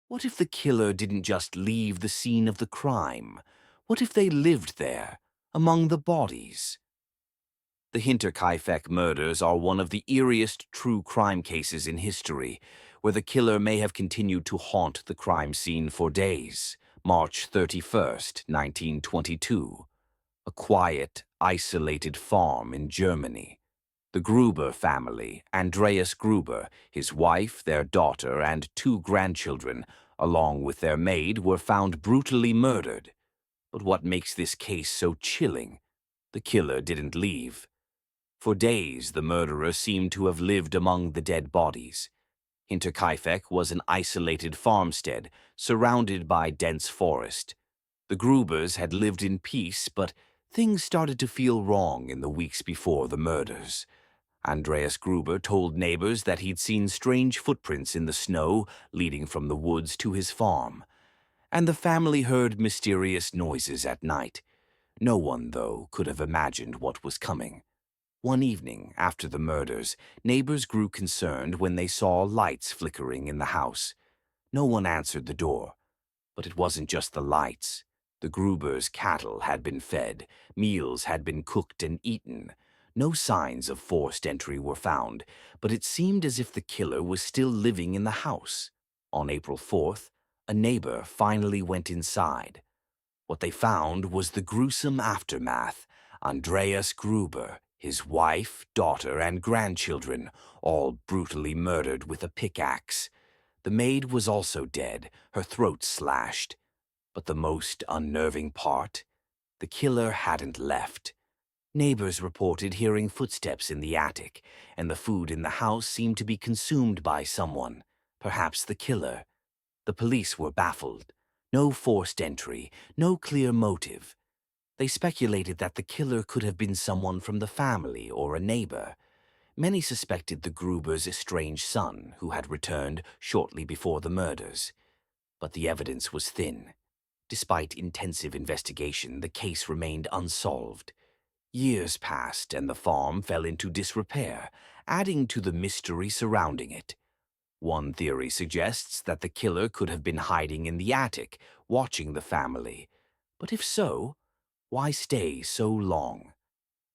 What if the killer didn't just leave the scene of the crime? What if they lived there, among the bodies? The Hinterkaifeck murders are one of the eeriest true crime cases in history, where the killer may have continued to haunt the crime scene for days. March 31st, 1922. A quiet, isolated farm in Germany. The Gruber family, Andreas Gruber, his wife, their daughter, and two grandchildren, along with their maid, were found brutally murdered. But what makes this case so chilling? The killer didn't leave. For days, the murderer seemed to have lived among the dead bodies. Hinterkaifeck was an isolated farmstead, surrounded by dense forest. The Grubers had lived in peace, but things started to feel wrong in the weeks before the murders. Andreas Gruber told neighbors that he'd seen strange footprints in the snow leading from the woods to his farm. And the family heard mysterious noises at night. No one, though, could have imagined what was coming. One evening, after the murders, neighbors grew concerned when they saw lights flickering in the house. No one answered the door. But it wasn't just the lights. The Grubers' cattle had been fed, meals had been cooked and eaten. No signs of forced entry were found, but it seemed as if the killer was still living in the house. On April 4th, a neighbor finally went inside. What they found was the gruesome aftermath. Andreas Gruber, his wife, daughter, and grandchildren, all brutally murdered with a pickaxe. The maid was also dead, her throat slashed. But the most unnerving part? The killer hadn't left. Neighbors reported hearing footsteps in the attic, and the food in the house seemed to be consumed by someone, perhaps the killer. The police were baffled. No forced entry, no clear motive. They speculated that the killer could have been someone from the family or a neighbor. Many suspected the Gruber's estranged son, who had returned shortly before the murders. But the evidence was thin. Despite intensive investigation, the case remained unsolved. Years passed and the farm fell into disrepair, adding to the mystery surrounding it. One theory suggests that the killer could have been hiding in the attic, watching the family. But if so, why stay so long?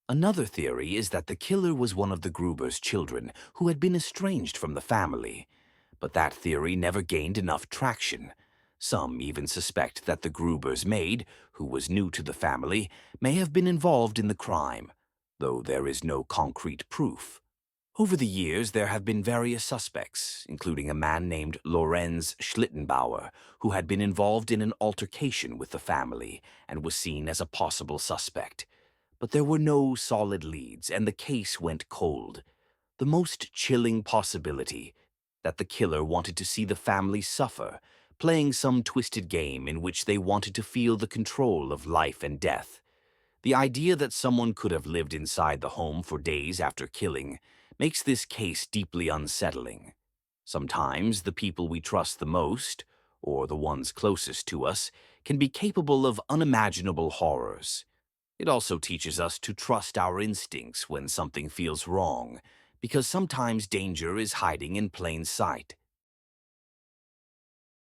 Another theory is that the killer was one of the Gruber's children who had been estranged from the family. But that theory never gained enough traction. Some even suspect that the Gruber's maid, who was new to the family, may have been involved in the crime, though there is no concrete proof. Over the years, there have been various suspects, including a man named Lorenz Schlittenbauer, who had been involved in an altercation with the family and was seen as a possible suspect. But there were no solid leads, and the case went cold. The most chilling possibility, that the killer wanted to see the family suffer, playing some twisted game in which they wanted to feel the control of life and death. The idea that someone could have lived inside the home for days after killing makes this case deeply unsettling. Sometimes the people we trust the most, or the ones closest to us, can be capable of unimaginable horrors. It also teaches us to trust our instincts when something feels wrong, because sometimes danger is hiding in plain sight.